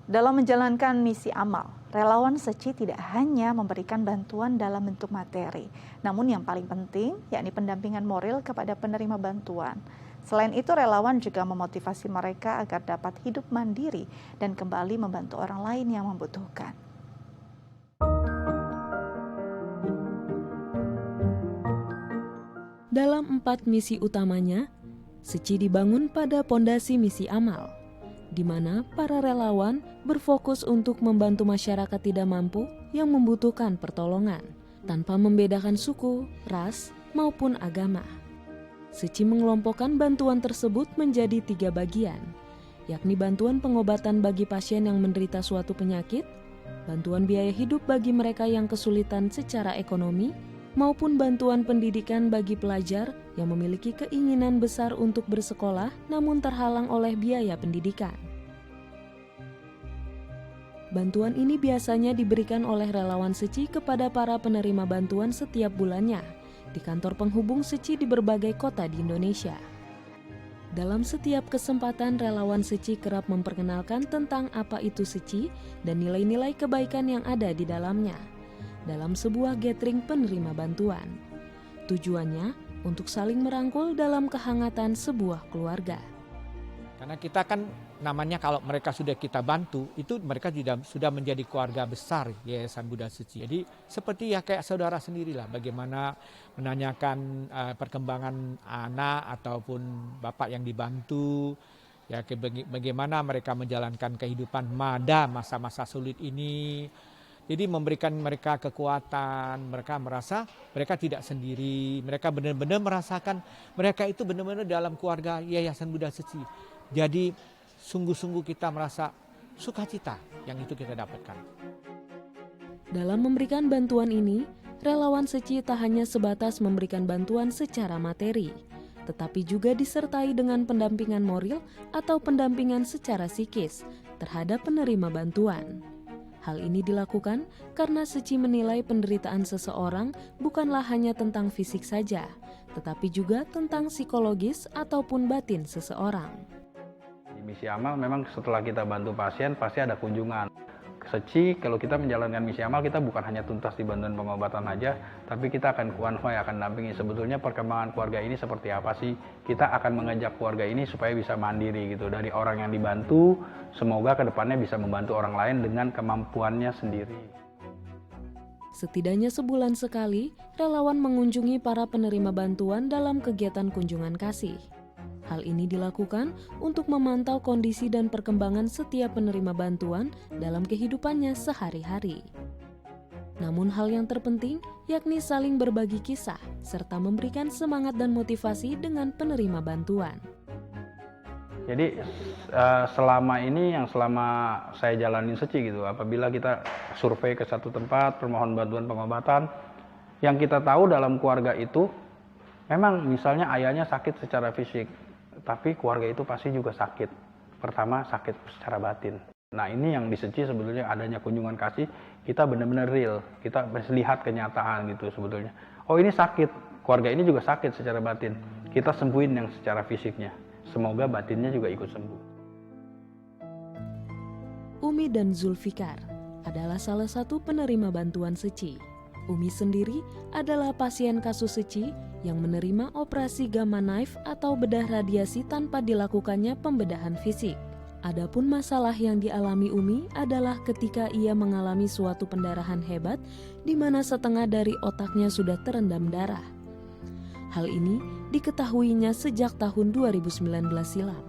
Dalam menjalankan misi amal, relawan Seci tidak hanya memberikan bantuan dalam bentuk materi, namun yang paling penting yakni pendampingan moral kepada penerima bantuan. Selain itu, relawan juga memotivasi mereka agar dapat hidup mandiri dan kembali membantu orang lain yang membutuhkan. Dalam 4 misi utamanya, Seci dibangun pada pondasi misi amal, di mana para relawan berfokus untuk membantu masyarakat tidak mampu yang membutuhkan pertolongan, tanpa membedakan suku, ras, maupun agama. Seci mengelompokkan bantuan tersebut menjadi 3 bagian, yakni bantuan pengobatan bagi pasien yang menderita suatu penyakit, bantuan biaya hidup bagi mereka yang kesulitan secara ekonomi, maupun bantuan pendidikan bagi pelajar yang memiliki keinginan besar untuk bersekolah namun terhalang oleh biaya pendidikan. Bantuan ini biasanya diberikan oleh relawan Seci kepada para penerima bantuan setiap bulannya di kantor penghubung Seci di berbagai kota di Indonesia. Dalam setiap kesempatan, relawan Seci kerap memperkenalkan tentang apa itu Seci dan nilai-nilai kebaikan yang ada di dalamnya dalam sebuah gathering penerima bantuan. Tujuannya untuk saling merangkul dalam kehangatan sebuah keluarga. Karena kita kan namanya kalau mereka sudah kita bantu, itu mereka sudah menjadi keluarga besar Yayasan Buddha Seci. Jadi seperti ya kayak saudara sendirilah, bagaimana menanyakan perkembangan anak ataupun bapak yang dibantu, ya bagaimana mereka menjalankan kehidupan pada masa-masa sulit ini. Jadi memberikan mereka kekuatan, mereka merasa mereka tidak sendiri, mereka benar-benar merasakan mereka itu benar-benar dalam keluarga Yayasan Buddha Seci. Jadi sungguh-sungguh kita merasa sukacita yang itu kita dapatkan. Dalam memberikan bantuan ini, relawan Seci tak hanya sebatas memberikan bantuan secara materi, tetapi juga disertai dengan pendampingan moral atau pendampingan secara psikis terhadap penerima bantuan. Hal ini dilakukan karena Seci menilai penderitaan seseorang bukanlah hanya tentang fisik saja, tetapi juga tentang psikologis ataupun batin seseorang. Di misi amal memang setelah kita bantu pasien pasti ada kunjungan. Seci kalau kita menjalankan misi amal kita bukan hanya tuntas di bantuan pengobatan aja, tapi kita akan kuanhoi, akan dampingi sebetulnya perkembangan keluarga ini seperti apa sih. Kita akan mengajak keluarga ini supaya bisa mandiri gitu dari orang yang dibantu, semoga kedepannya bisa membantu orang lain dengan kemampuannya sendiri. Setidaknya sebulan sekali, relawan mengunjungi para penerima bantuan dalam kegiatan kunjungan kasih. Hal ini dilakukan untuk memantau kondisi dan perkembangan setiap penerima bantuan dalam kehidupannya sehari-hari. Namun hal yang terpenting yakni saling berbagi kisah serta memberikan semangat dan motivasi dengan penerima bantuan. Jadi selama ini yang selama saya jalanin Seci gitu, apabila kita survei ke satu tempat permohon bantuan pengobatan, yang kita tahu dalam keluarga itu memang misalnya ayahnya sakit secara fisik, tapi keluarga itu pasti juga sakit. Pertama sakit secara batin. Nah ini yang di Seci sebetulnya adanya kunjungan kasih, kita benar-benar real, kita lihat kenyataan gitu sebetulnya. Oh ini sakit, keluarga ini juga sakit secara batin, kita sembuhin yang secara fisiknya. Semoga batinnya juga ikut sembuh. Umi dan Zulfikar adalah salah satu penerima bantuan Seci. Umi sendiri adalah pasien kasus Seci yang menerima operasi gamma knife atau bedah radiasi tanpa dilakukannya pembedahan fisik. Adapun masalah yang dialami Umi adalah ketika ia mengalami suatu pendarahan hebat di mana setengah dari otaknya sudah terendam darah. Hal ini diketahuinya sejak tahun 2019 silam.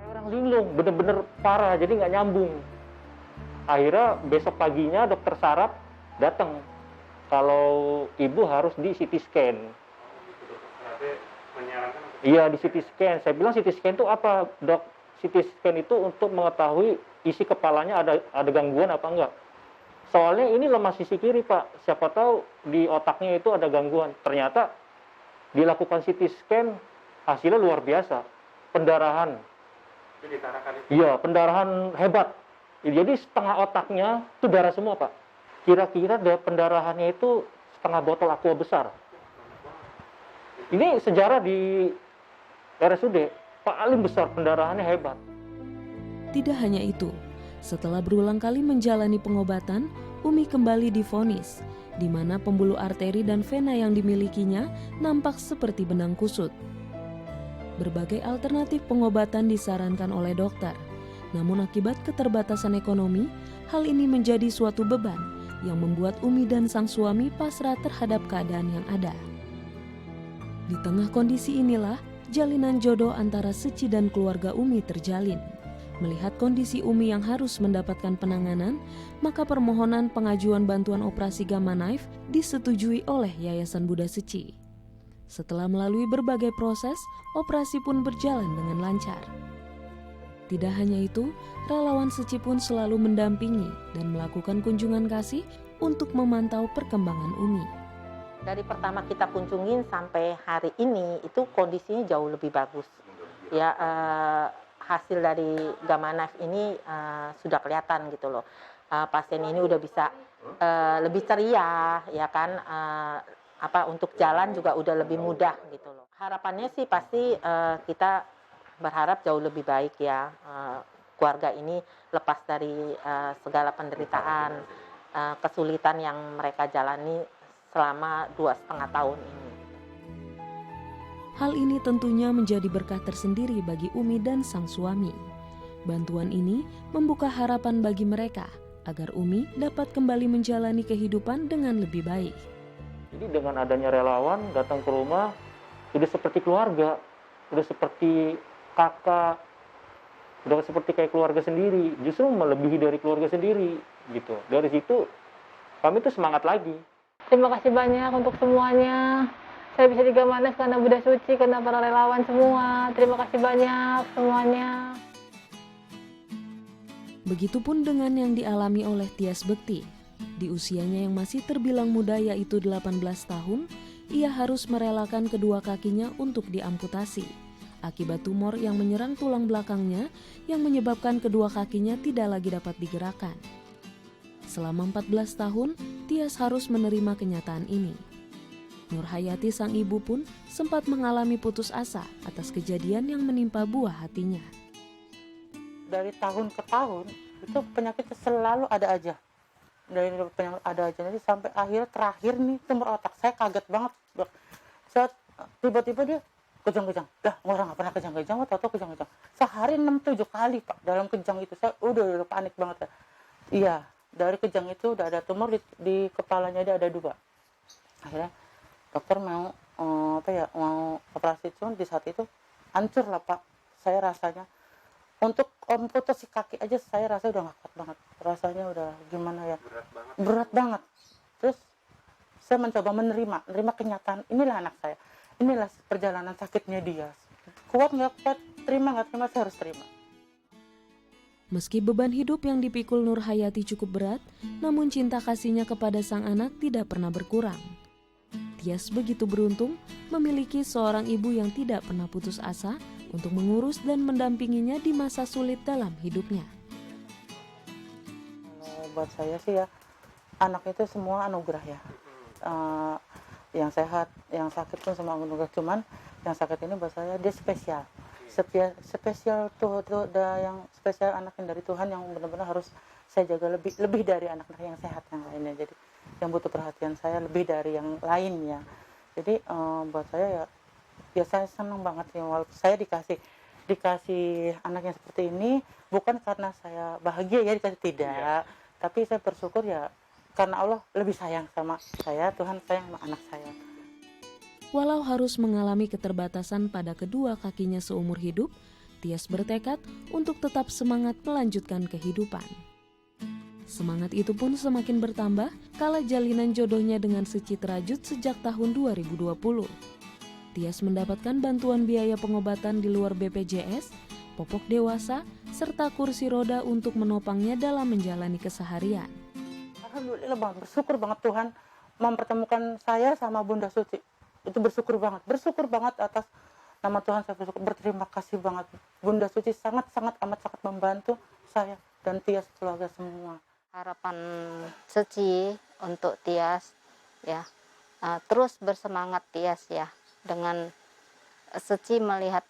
Orang linglung, bener-bener parah, jadi nggak nyambung. Akhirnya besok paginya dokter saraf datang. Kalau ibu harus di CT scan. Iya di CT scan. Saya bilang CT scan itu apa dok? CT scan itu untuk mengetahui isi kepalanya ada gangguan apa enggak. Soalnya ini lemah sisi kiri pak. Siapa tahu di otaknya itu ada gangguan. Ternyata dilakukan CT scan hasilnya luar biasa. Pendarahan. Iya pendarahan hebat. Jadi setengah otaknya itu darah semua pak. Kira-kira pendarahannya itu setengah botol aqua besar. Ini sejarah di RSUD paling besar pendarahannya hebat. Tidak hanya itu, setelah berulang kali menjalani pengobatan, Umi kembali divonis, di mana pembuluh arteri dan vena yang dimilikinya nampak seperti benang kusut. Berbagai alternatif pengobatan disarankan oleh dokter, namun akibat keterbatasan ekonomi, hal ini menjadi suatu beban yang membuat Umi dan sang suami pasrah terhadap keadaan yang ada. Di tengah kondisi inilah, jalinan jodoh antara Seci dan keluarga Umi terjalin. Melihat kondisi Umi yang harus mendapatkan penanganan, maka permohonan pengajuan bantuan operasi Gamma Knife disetujui oleh Yayasan Buddha Seci. Setelah melalui berbagai proses, operasi pun berjalan dengan lancar. Tidak hanya itu, relawan Seci pun selalu mendampingi dan melakukan kunjungan kasih untuk memantau perkembangan Umi. Dari pertama kita kunjungin sampai hari ini itu kondisinya jauh lebih bagus. Ya, hasil dari Gamma Knife ini sudah kelihatan gitu loh. Pasien ini udah bisa lebih ceria, ya kan. Untuk jalan juga udah lebih mudah gitu loh. Harapannya sih pasti kita berharap jauh lebih baik ya. Keluarga ini lepas dari segala penderitaan, kesulitan yang mereka jalani selama 2,5 tahun ini. Hal ini tentunya menjadi berkah tersendiri bagi Umi dan sang suami. Bantuan ini membuka harapan bagi mereka agar Umi dapat kembali menjalani kehidupan dengan lebih baik. Jadi dengan adanya relawan datang ke rumah, udah seperti keluarga, udah seperti kakak, udah seperti kayak keluarga sendiri, justru melebihi dari keluarga sendiri gitu. Dari situ kami tuh semangat lagi. Terima kasih banyak untuk semuanya. Saya bisa di Gamma Knife karena Buddha Suci, karena para relawan semua. Terima kasih banyak semuanya. Begitupun dengan yang dialami oleh Tias Bekti. Di usianya yang masih terbilang muda yaitu 18 tahun, ia harus merelakan kedua kakinya untuk diamputasi akibat tumor yang menyerang tulang belakangnya yang menyebabkan kedua kakinya tidak lagi dapat digerakkan. Selama 14 tahun, Tias harus menerima kenyataan ini. Nur Hayati sang ibu pun sempat mengalami putus asa atas kejadian yang menimpa buah hatinya. Dari tahun ke tahun itu penyakit selalu ada aja. Dari penyakit ada aja, jadi sampai terakhir nih tumor otak. Saya kaget banget. Saya tiba-tiba dia kejang-kejang. Lah, orang nggak pernah kejang-kejang, atau kejang-kejang. Sehari 6-7 kali Pak dalam kejang itu. Saya udah panik banget ya. Iya, dari kejang itu udah ada tumor di kepalanya, dia ada 2. Akhirnya dokter mau mau operasi, cuman di saat itu hancur lah Pak. Saya rasanya untuk amputasi kaki aja saya rasa udah nggak kuat banget. Rasanya udah gimana ya? Berat banget. Terus saya mencoba menerima kenyataan. Inilah anak saya. Inilah perjalanan sakitnya dia. Kuat nggak kuat, terima nggak terima, saya harus terima. Meski beban hidup yang dipikul Nur Hayati cukup berat, namun cinta kasihnya kepada sang anak tidak pernah berkurang. Tias begitu beruntung memiliki seorang ibu yang tidak pernah putus asa untuk mengurus dan mendampinginya di masa sulit dalam hidupnya. Buat saya sih ya, anak itu semua anugerah ya. Yang sehat, yang sakit pun semua anugerah. Cuman yang sakit ini buat saya dia spesial. Spesial tuh yang spesial anak yang dari Tuhan yang benar-benar harus saya jaga lebih dari anak-anak yang sehat yang lainnya. Jadi yang butuh perhatian saya lebih dari yang lainnya. Jadi buat saya ya saya senang banget ya, walaupun saya dikasih anak yang seperti ini bukan karena saya bahagia ya dikasih, tidak, tapi saya bersyukur ya karena Allah lebih sayang sama saya, Tuhan sayang sama anak saya. Walau harus mengalami keterbatasan pada kedua kakinya seumur hidup, Tias bertekad untuk tetap semangat melanjutkan kehidupan. Semangat itu pun semakin bertambah kala jalinan jodohnya dengan Seci terajut sejak tahun 2020. Tias mendapatkan bantuan biaya pengobatan di luar BPJS, popok dewasa, serta kursi roda untuk menopangnya dalam menjalani keseharian. Alhamdulillah banget, bersyukur banget Tuhan mempertemukan saya sama Bunda Suci. Itu bersyukur banget atas nama Tuhan. Saya berterima kasih banget. Bunda Suci sangat amat membantu saya dan Tias keluarga semua. Harapan Seci untuk Tias ya, terus bersemangat Tias ya, dengan Seci melihat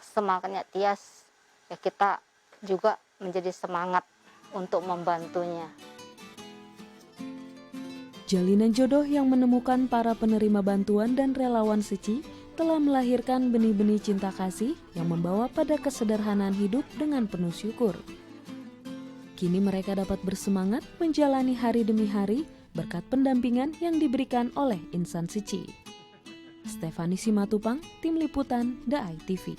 semangatnya Tias ya, kita juga menjadi semangat untuk membantunya. Jalinan jodoh yang menemukan para penerima bantuan dan relawan Seci telah melahirkan benih-benih cinta kasih yang membawa pada kesederhanaan hidup dengan penuh syukur. Kini mereka dapat bersemangat menjalani hari demi hari berkat pendampingan yang diberikan oleh insan Seci. Stefani Simatupang, Tim Liputan, The ITV.